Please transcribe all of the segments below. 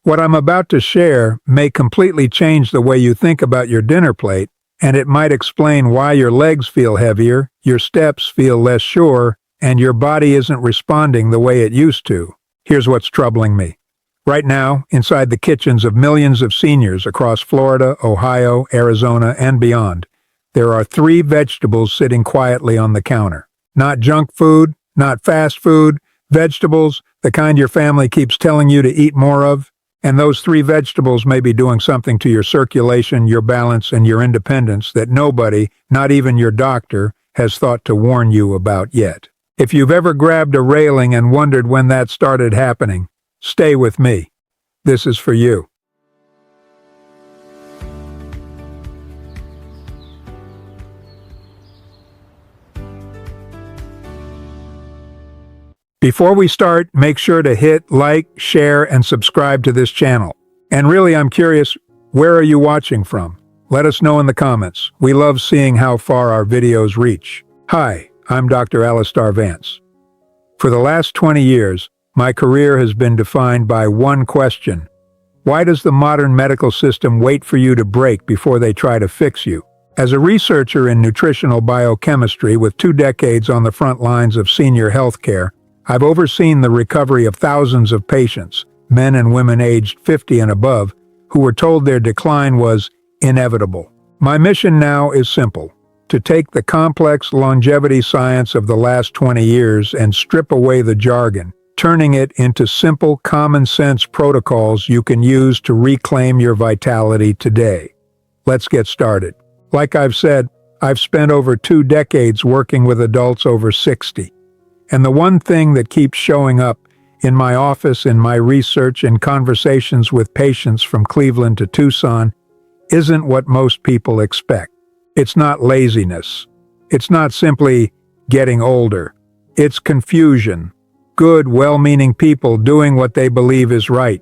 What I'm about to share may completely change the way you think about your dinner plate, and it might explain why your legs feel heavier, your steps feel less sure, and your body isn't responding the way it used to. Here's what's troubling me. Right now, inside the kitchens of millions of seniors across Florida, Ohio, Arizona, and beyond, there are 3 vegetables sitting quietly on the counter. Not junk food, not fast food, vegetables, the kind your family keeps telling you to eat more of. And those 3 vegetables may be doing something to your circulation, your balance, and your independence that nobody, not even your doctor, has thought to warn you about yet. If you've ever grabbed a railing and wondered when that started happening, stay with me. This is for you. Before we start, make sure to hit like, share, and subscribe to this channel. And really, I'm curious, where are you watching from? Let us know in the comments. We love seeing how far our videos reach. Hi, I'm Dr. Alistair Vance. For the last 20 years, my career has been defined by one question. Why does the modern medical system wait for you to break before they try to fix you? As a researcher in nutritional biochemistry with 2 decades on the front lines of senior healthcare, I've overseen the recovery of thousands of patients, men and women aged 50 and above, who were told their decline was inevitable. My mission now is simple: to take the complex longevity science of the last 20 years and strip away the jargon, turning it into simple, common-sense protocols you can use to reclaim your vitality today. Let's get started. Like I've said, I've spent over 2 decades working with adults over 60. And the one thing that keeps showing up in my office, in my research, and conversations with patients from Cleveland to Tucson isn't what most people expect. It's not laziness. It's not simply getting older. It's confusion. Good, well-meaning people doing what they believe is right.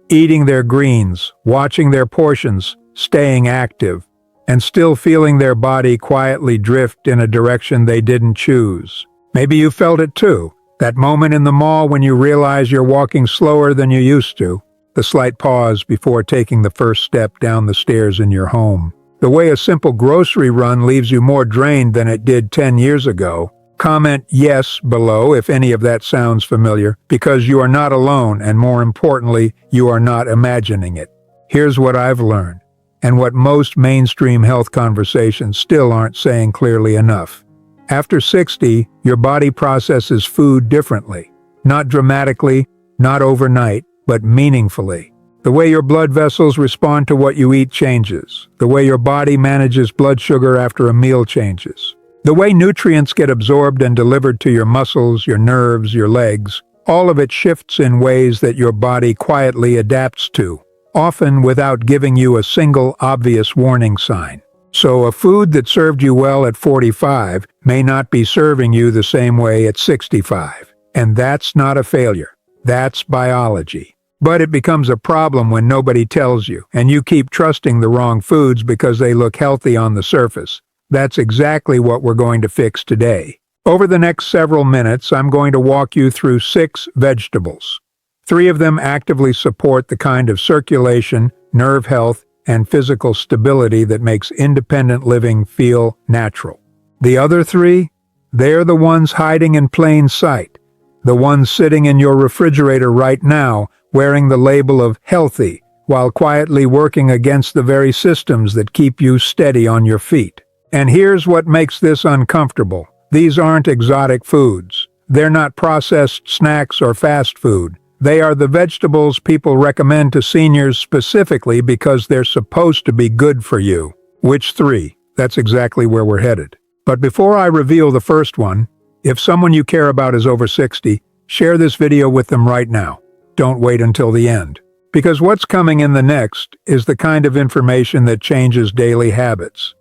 Eating their greens, watching their portions, staying active, and still feeling their body quietly drift in a direction they didn't choose. Maybe you felt it too, that moment in the mall when you realize you're walking slower than you used to, the slight pause before taking the first step down the stairs in your home. The way a simple grocery run leaves you more drained than it did 10 years ago. Comment yes below if any of that sounds familiar, because you are not alone, and more importantly, you are not imagining it. Here's what I've learned, and what most mainstream health conversations still aren't saying clearly enough. After 60, your body processes food differently. Not dramatically, not overnight, but meaningfully. The way your blood vessels respond to what you eat changes. The way your body manages blood sugar after a meal changes. The way nutrients get absorbed and delivered to your muscles, your nerves, your legs, all of it shifts in ways that your body quietly adapts to, often without giving you a single obvious warning sign. So a food that served you well at 45 may not be serving you the same way at 65. And that's not a failure. That's biology. But it becomes a problem when nobody tells you, and you keep trusting the wrong foods because they look healthy on the surface. That's exactly what we're going to fix today. Over the next several minutes, I'm going to walk you through 6 vegetables. 3 of them actively support the kind of circulation, nerve health, and physical stability that makes independent living feel natural. The other 3? They're the ones hiding in plain sight. The ones sitting in your refrigerator right now, wearing the label of healthy, while quietly working against the very systems that keep you steady on your feet. And here's what makes this uncomfortable. These aren't exotic foods. They're not processed snacks or fast food. They are the vegetables people recommend to seniors specifically because they're supposed to be good for you. Which 3? That's exactly where we're headed. But before I reveal the first one, if someone you care about is over 60, share this video with them right now. Don't wait until the end. Because what's coming in the next is the kind of information that changes daily habits.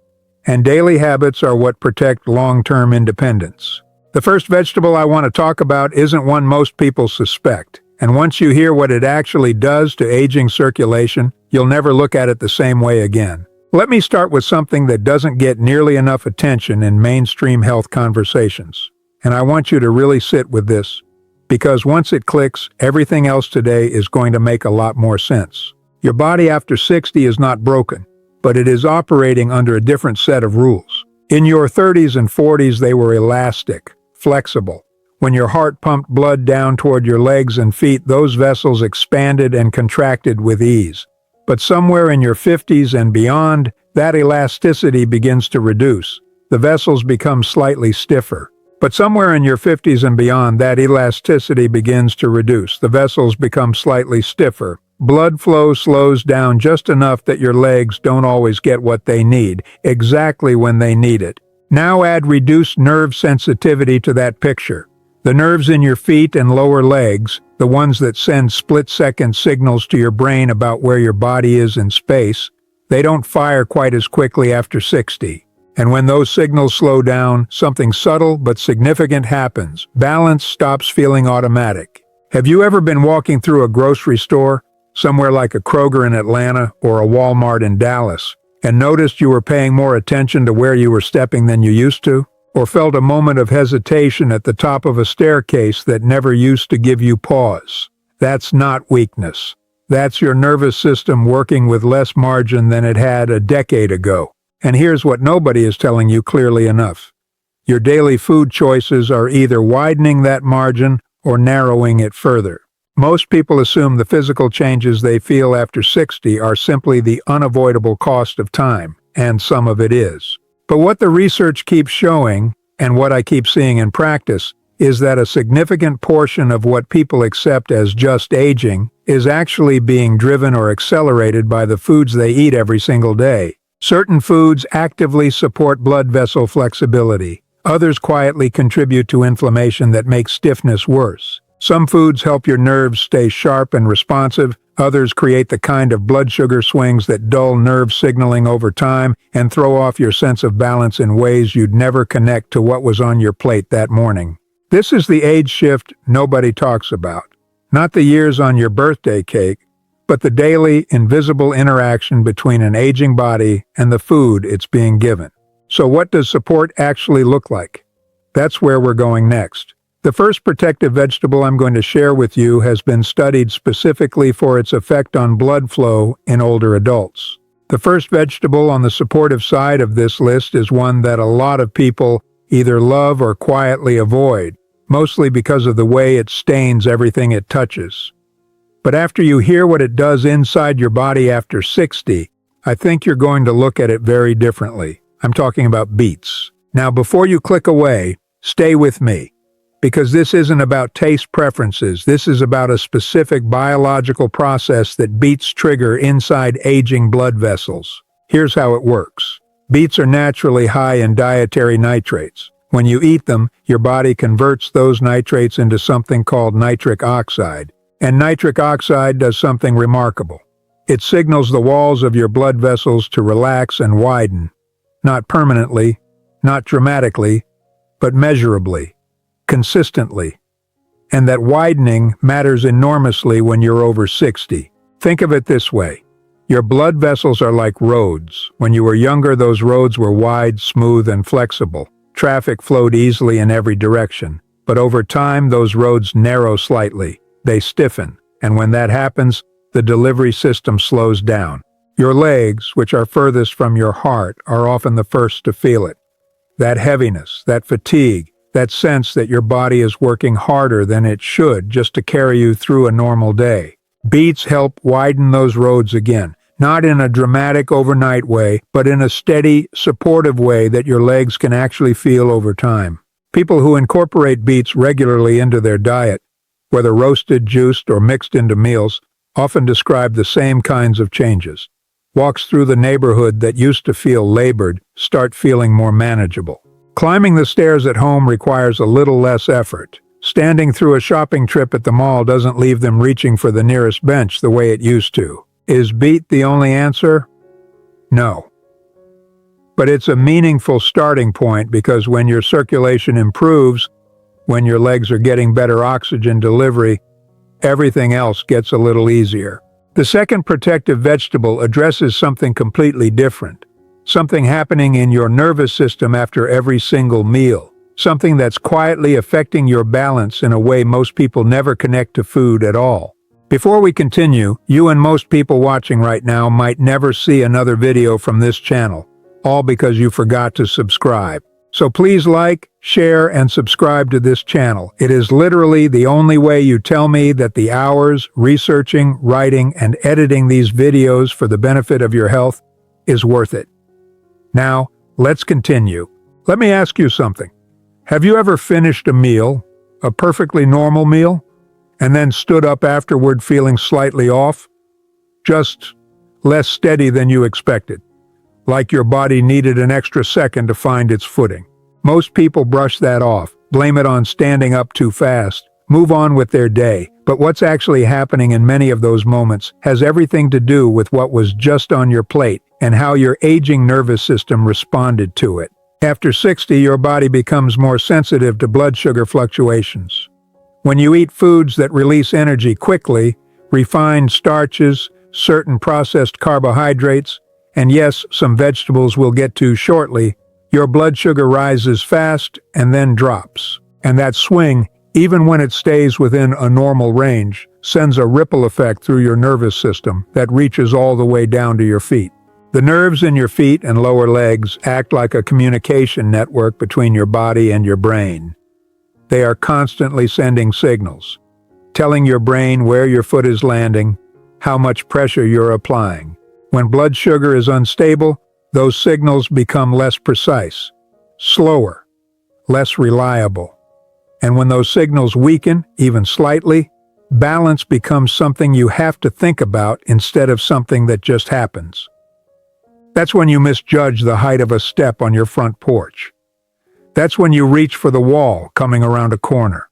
And daily habits are what protect long-term independence. The first vegetable I want to talk about isn't one most people suspect. And once you hear what it actually does to aging circulation, you'll never look at it the same way again. Let me start with something that doesn't get nearly enough attention in mainstream health conversations. And I want you to really sit with this. Because once it clicks, everything else today is going to make a lot more sense. Your body after 60 is not broken, but it is operating under a different set of rules. In your 30s and 40s, they were elastic, flexible. When your heart pumped blood down toward your legs and feet, those vessels expanded and contracted with ease. But somewhere in your 50s and beyond, that elasticity begins to reduce. The vessels become slightly stiffer. But somewhere in your 50s and beyond, that elasticity begins to reduce. The vessels become slightly stiffer. Blood flow slows down just enough that your legs don't always get what they need, exactly when they need it. Now add reduced nerve sensitivity to that picture. The nerves in your feet and lower legs, the ones that send split-second signals to your brain about where your body is in space, they don't fire quite as quickly after 60. And when those signals slow down, something subtle but significant happens. Balance stops feeling automatic. Have you ever been walking through a grocery store, somewhere like a Kroger in Atlanta or a Walmart in Dallas, and noticed you were paying more attention to where you were stepping than you used to? Or felt a moment of hesitation at the top of a staircase that never used to give you pause? That's not weakness. That's your nervous system working with less margin than it had a decade ago. And here's what nobody is telling you clearly enough. Your daily food choices are either widening that margin or narrowing it further. Most people assume the physical changes they feel after 60 are simply the unavoidable cost of time, and some of it is. But what the research keeps showing, and what I keep seeing in practice, is that a significant portion of what people accept as just aging is actually being driven or accelerated by the foods they eat every single day. Certain foods actively support blood vessel flexibility. Others quietly contribute to inflammation that makes stiffness worse. Some foods help your nerves stay sharp and responsive. Others create the kind of blood sugar swings that dull nerve signaling over time and throw off your sense of balance in ways you'd never connect to what was on your plate that morning. This is the age shift nobody talks about. Not the years on your birthday cake, but the daily, invisible interaction between an aging body and the food it's being given. So what does support actually look like? That's where we're going next. The first protective vegetable I'm going to share with you has been studied specifically for its effect on blood flow in older adults. The first vegetable on the supportive side of this list is one that a lot of people either love or quietly avoid, mostly because of the way it stains everything it touches. But after you hear what it does inside your body after 60, I think you're going to look at it very differently. I'm talking about beets. Now, before you click away, stay with me. Because this isn't about taste preferences, this is about a specific biological process that beets trigger inside aging blood vessels. Here's how it works. Beets are naturally high in dietary nitrates. When you eat them, your body converts those nitrates into something called nitric oxide. And nitric oxide does something remarkable. It signals the walls of your blood vessels to relax and widen. Not permanently, not dramatically, but measurably. Consistently. And that widening matters enormously when you're over 60. Think of it this way. Your blood vessels are like roads. When you were younger, those roads were wide, smooth, and flexible. Traffic flowed easily in every direction. But over time, those roads narrow slightly. They stiffen. And when that happens, the delivery system slows down. Your legs, which are furthest from your heart, are often the first to feel it. That heaviness, that fatigue, that sense that your body is working harder than it should just to carry you through a normal day. Beets help widen those roads again, not in a dramatic overnight way, but in a steady, supportive way that your legs can actually feel over time. People who incorporate beets regularly into their diet, whether roasted, juiced, or mixed into meals, often describe the same kinds of changes. Walks through the neighborhood that used to feel labored start feeling more manageable. Climbing the stairs at home requires a little less effort. Standing through a shopping trip at the mall doesn't leave them reaching for the nearest bench the way it used to. Is beet the only answer? No. But it's a meaningful starting point because when your circulation improves, when your legs are getting better oxygen delivery, everything else gets a little easier. The second protective vegetable addresses something completely different. Something happening in your nervous system after every single meal. something that's quietly affecting your balance in a way most people never connect to food at all. Before we continue, you and most people watching right now might never see another video from this channel, all because you forgot to subscribe. So please like, share, and subscribe to this channel. It is literally the only way you tell me that the hours researching, writing, and editing these videos for the benefit of your health is worth it. Now, let's continue. Let me ask you something. Have you ever finished a meal, a perfectly normal meal, and then stood up afterward feeling slightly off? Just less steady than you expected, like your body needed an extra second to find its footing. Most people brush that off, blame it on standing up too fast, move on with their day. But what's actually happening in many of those moments has everything to do with what was just on your plate and how your aging nervous system responded to it. After 60, your body becomes more sensitive to blood sugar fluctuations. When you eat foods that release energy quickly, refined starches, certain processed carbohydrates, and yes, some vegetables we'll get to shortly, your blood sugar rises fast and then drops. And that swing, even when it stays within a normal range, sends a ripple effect through your nervous system that reaches all the way down to your feet. The nerves in your feet and lower legs act like a communication network between your body and your brain. They are constantly sending signals, telling your brain where your foot is landing, how much pressure you're applying. When blood sugar is unstable, those signals become less precise, slower, less reliable. And when those signals weaken, even slightly, balance becomes something you have to think about instead of something that just happens. That's when you misjudge the height of a step on your front porch. That's when you reach for the wall coming around a corner.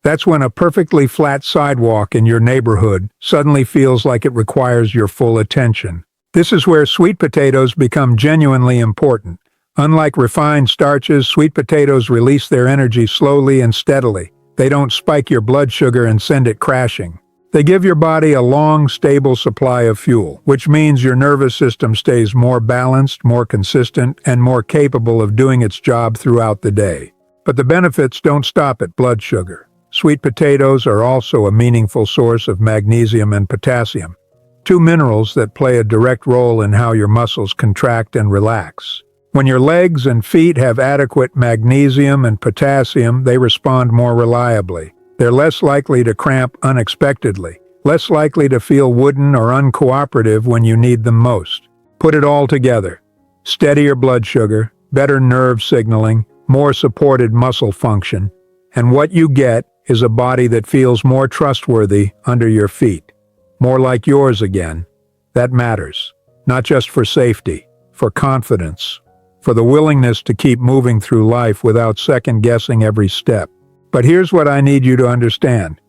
That's when a perfectly flat sidewalk in your neighborhood suddenly feels like it requires your full attention. This is where sweet potatoes become genuinely important. Unlike refined starches, sweet potatoes release their energy slowly and steadily. They don't spike your blood sugar and send it crashing. They give your body a long, stable supply of fuel, which means your nervous system stays more balanced, more consistent, and more capable of doing its job throughout the day. But the benefits don't stop at blood sugar. Sweet potatoes are also a meaningful source of magnesium and potassium, two minerals that play a direct role in how your muscles contract and relax. When your legs and feet have adequate magnesium and potassium, they respond more reliably. They're less likely to cramp unexpectedly, less likely to feel wooden or uncooperative when you need them most. Put it all together. Steadier blood sugar, better nerve signaling, more supported muscle function, and what you get is a body that feels more trustworthy under your feet. More like yours again. That matters. Not just for safety, for confidence, for the willingness to keep moving through life without second-guessing every step. But here's what I need you to understand.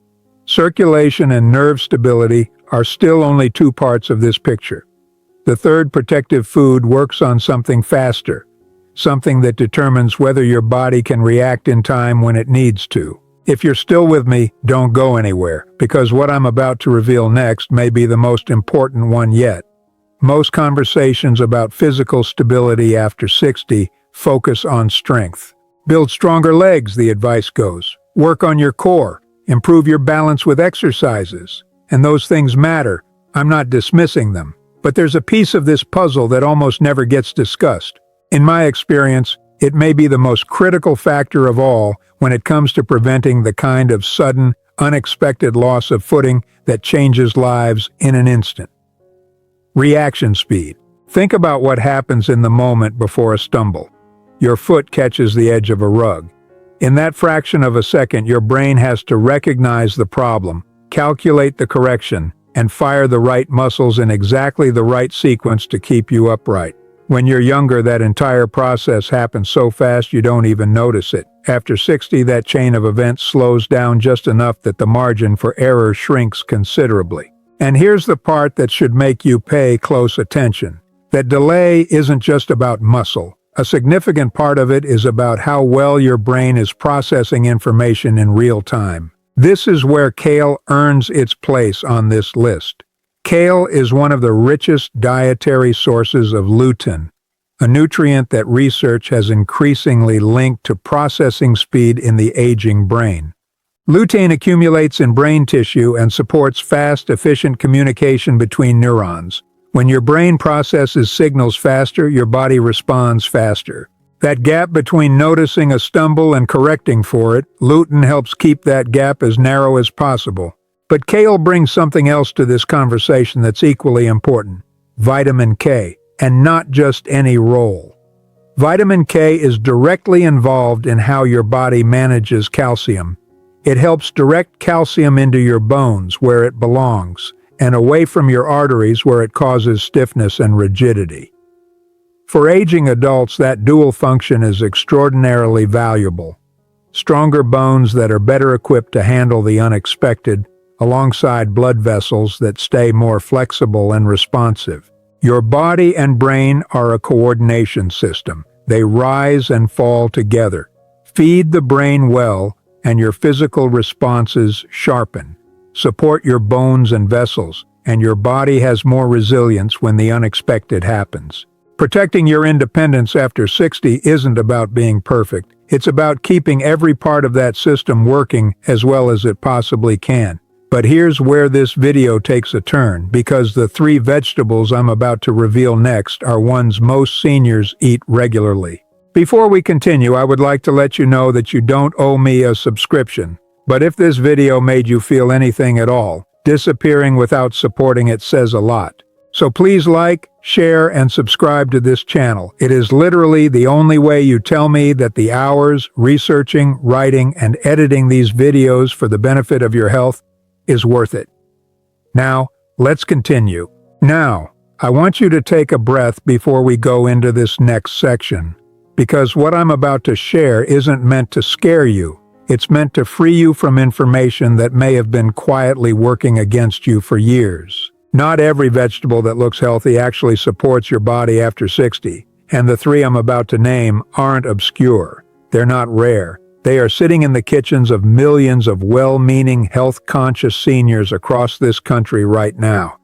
Circulation and nerve stability are still only two parts of this picture. The third protective food works on something faster, something that determines whether your body can react in time when it needs to. If you're still with me, don't go anywhere, because what I'm about to reveal next may be the most important one yet. Most conversations about physical stability after 60 focus on strength. Build stronger legs, the advice goes. Work on your core. Improve your balance with exercises. And those things matter. I'm not dismissing them. But there's a piece of this puzzle that almost never gets discussed. In my experience, it may be the most critical factor of all when it comes to preventing the kind of sudden, unexpected loss of footing that changes lives in an instant. Reaction speed. Think about what happens in the moment before a stumble. Your foot catches the edge of a rug. In that fraction of a second, your brain has to recognize the problem, calculate the correction, and fire the right muscles in exactly the right sequence to keep you upright. When you're younger, that entire process happens so fast you don't even notice it. After 60, that chain of events slows down just enough that the margin for error shrinks considerably. And here's the part that should make you pay close attention. That delay isn't just about muscle. A significant part of it is about how well your brain is processing information in real time. This is where kale earns its place on this list. Kale is one of the richest dietary sources of lutein, a nutrient that research has increasingly linked to processing speed in the aging brain. Lutein accumulates in brain tissue and supports fast, efficient communication between neurons. When your brain processes signals faster, your body responds faster. That gap between noticing a stumble and correcting for it, lutein helps keep that gap as narrow as possible. But kale brings something else to this conversation that's equally important: vitamin K, and not just any role. Vitamin K is directly involved in how your body manages calcium. It helps direct calcium into your bones where it belongs, and away from your arteries where it causes stiffness and rigidity. For aging adults, that dual function is extraordinarily valuable. Stronger bones that are better equipped to handle the unexpected, alongside blood vessels that stay more flexible and responsive. Your body and brain are a coordination system. They rise and fall together. Feed the brain well, and your physical responses sharpen. Support your bones and vessels, and your body has more resilience when the unexpected happens. Protecting your independence after 60 isn't about being perfect. It's about keeping every part of that system working as well as it possibly can. But here's where this video takes a turn, because the 3 vegetables I'm about to reveal next are ones most seniors eat regularly. Before we continue, I would like to let you know that you don't owe me a subscription. But if this video made you feel anything at all, disappearing without supporting it says a lot. So please like, share, and subscribe to this channel. It is literally the only way you tell me that the hours researching, writing, and editing these videos for the benefit of your health is worth it. Now, let's continue. Now, I want you to take a breath before we go into this next section, because what I'm about to share isn't meant to scare you. It's meant to free you from information that may have been quietly working against you for years. Not every vegetable that looks healthy actually supports your body after 60, and the 3 I'm about to name aren't obscure. They're not rare. They are sitting in the kitchens of millions of well-meaning, health-conscious seniors across this country right now.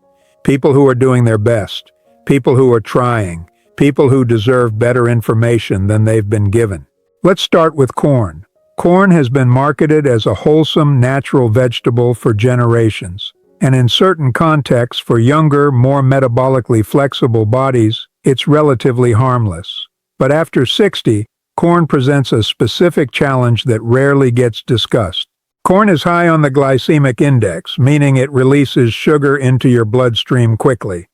People who are doing their best, people who are trying, people who deserve better information than they've been given. Let's start with corn. Corn has been marketed as a wholesome, natural vegetable for generations. And in certain contexts, for younger, more metabolically flexible bodies, it's relatively harmless. But after 60, corn presents a specific challenge that rarely gets discussed. Corn is high on the glycemic index, meaning it releases sugar into your bloodstream quickly.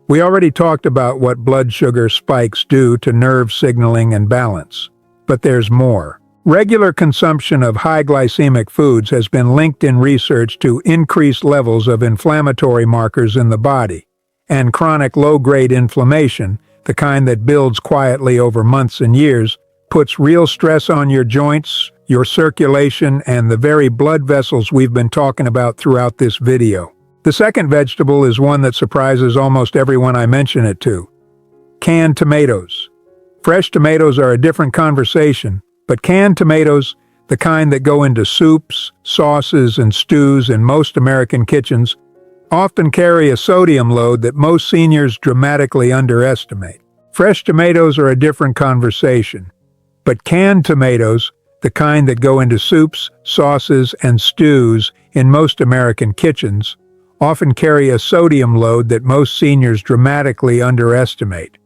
We already talked about what blood sugar spikes do to nerve signaling and balance. But there's more. Regular consumption of high glycemic foods has been linked in research to increased levels of inflammatory markers in the body, and chronic low-grade inflammation, the kind that builds quietly over months and years, puts real stress on your joints, your circulation, and the very blood vessels we've been talking about throughout this video. The second vegetable is one that surprises almost everyone I mention it to: canned tomatoes. Fresh tomatoes are a different conversation, but canned tomatoes, the kind that go into soups, sauces, and stews in most American kitchens, often carry a sodium load that most seniors dramatically underestimate. Fresh tomatoes are a different conversation, but canned tomatoes, the kind that go into soups, sauces, and stews in most American kitchens, often carry a sodium load that most seniors dramatically underestimate.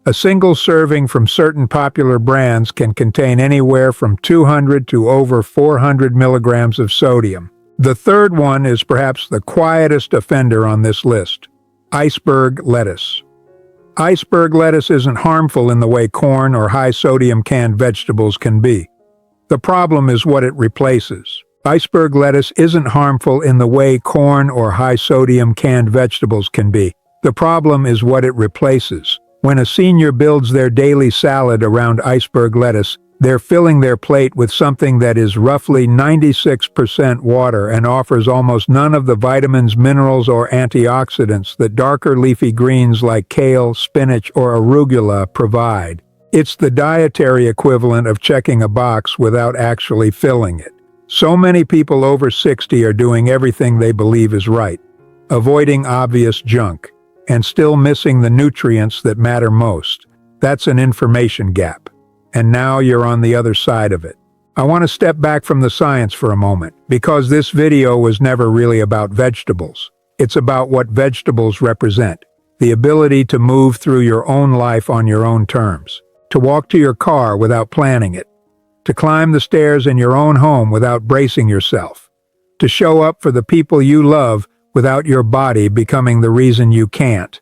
A single serving from certain popular brands can contain anywhere from 200 to over 400 milligrams of sodium. The third one is perhaps the quietest offender on this list: iceberg lettuce. Iceberg lettuce isn't harmful in the way corn or high-sodium canned vegetables can be. The problem is what it replaces. Iceberg lettuce isn't harmful in the way corn or high-sodium canned vegetables can be. The problem is what it replaces. When a senior builds their daily salad around iceberg lettuce, they're filling their plate with something that is roughly 96% water and offers almost none of the vitamins, minerals, or antioxidants that darker leafy greens like kale, spinach, or arugula provide. It's the dietary equivalent of checking a box without actually filling it. So many people over 60 are doing everything they believe is right, avoiding obvious junk, and still missing the nutrients that matter most. That's an information gap. And now you're on the other side of it. I want to step back from the science for a moment, because this video was never really about vegetables. It's about what vegetables represent. The ability to move through your own life on your own terms. To walk to your car without planning it. To climb the stairs in your own home without bracing yourself. To show up for the people you love without your body becoming the reason you can't.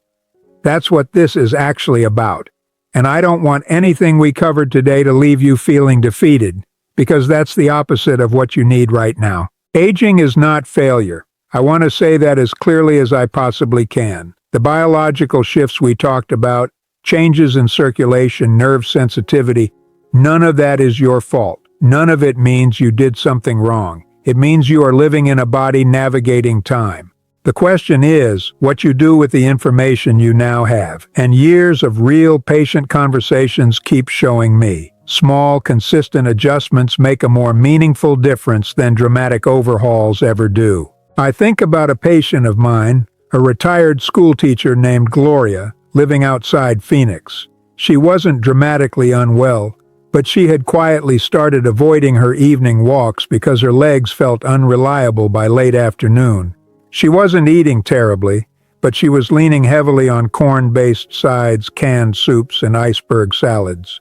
That's what this is actually about. And I don't want anything we covered today to leave you feeling defeated, because that's the opposite of what you need right now. Aging is not failure. I want to say that as clearly as I possibly can. The biological shifts we talked about, changes in circulation, nerve sensitivity, none of that is your fault. None of it means you did something wrong. It means you are living in a body navigating time. The question is, what you do with the information you now have. And years of real patient conversations keep showing me. Small, consistent adjustments make a more meaningful difference than dramatic overhauls ever do. I think about a patient of mine, a retired school teacher named Gloria, living outside Phoenix. She wasn't dramatically unwell, but she had quietly started avoiding her evening walks because her legs felt unreliable by late afternoon. She wasn't eating terribly, but she was leaning heavily on corn-based sides, canned soups, and iceberg salads.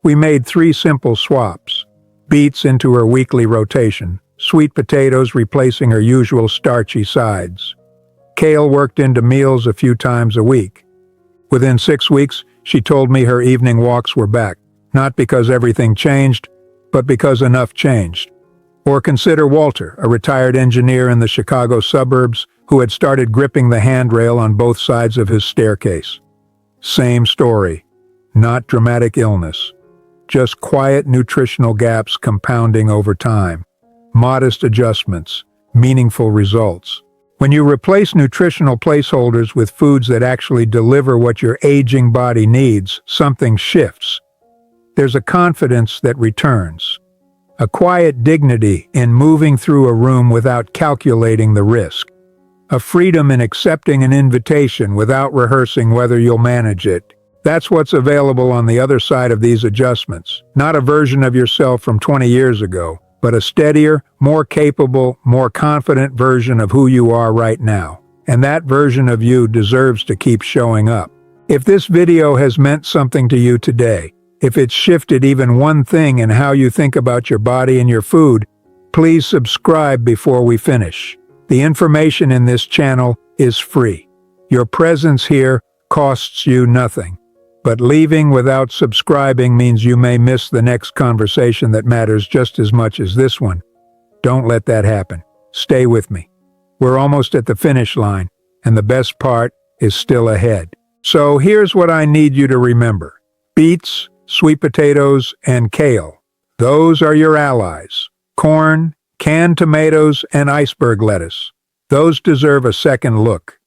We made 3 simple swaps. Beets into her weekly rotation, sweet potatoes replacing her usual starchy sides. Kale worked into meals a few times a week. Within 6 weeks, she told me her evening walks were back, not because everything changed, but because enough changed. Or consider Walter, a retired engineer in the Chicago suburbs who had started gripping the handrail on both sides of his staircase. Same story. Not dramatic illness. Just quiet nutritional gaps compounding over time. Modest adjustments. Meaningful results. When you replace nutritional placeholders with foods that actually deliver what your aging body needs, something shifts. There's a confidence that returns. A quiet dignity in moving through a room without calculating the risk. A freedom in accepting an invitation without rehearsing whether you'll manage it. That's what's available on the other side of these adjustments. Not a version of yourself from 20 years ago, but a steadier, more capable, more confident version of who you are right now. And that version of you deserves to keep showing up. If this video has meant something to you today, if it's shifted even one thing in how you think about your body and your food, please subscribe before we finish. The information in this channel is free. Your presence here costs you nothing. But leaving without subscribing means you may miss the next conversation that matters just as much as this one. Don't let that happen. Stay with me. We're almost at the finish line, and the best part is still ahead. So here's what I need you to remember. Beets, sweet potatoes, and kale. Those are your allies. Corn, canned tomatoes, and iceberg lettuce. Those deserve a second look.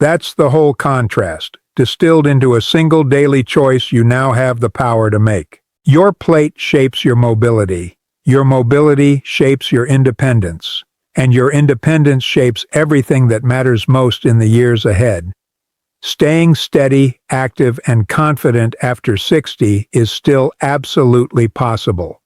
That's the whole contrast, distilled into a single daily choice you now have the power to make. Your plate shapes your mobility. Your mobility shapes your independence. And your independence shapes everything that matters most in the years ahead. Staying steady, active, and confident after 60 is still absolutely possible.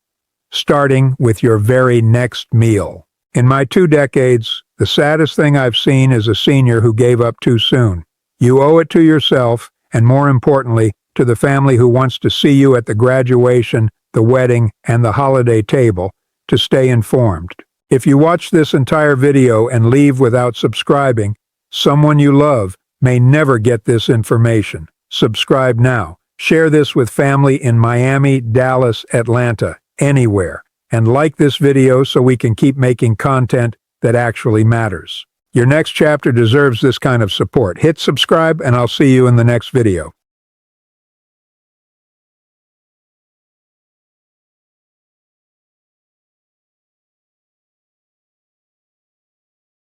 Starting with your very next meal. In my 2 decades, the saddest thing I've seen is a senior who gave up too soon. You owe it to yourself, and more importantly, to the family who wants to see you at the graduation, the wedding, and the holiday table, to stay informed. If you watch this entire video and leave without subscribing, someone you love may never get this information. Subscribe now. Share this with family in Miami, Dallas, Atlanta, anywhere. And like this video so we can keep making content that actually matters. Your next chapter deserves this kind of support. Hit subscribe and I'll see you in the next video.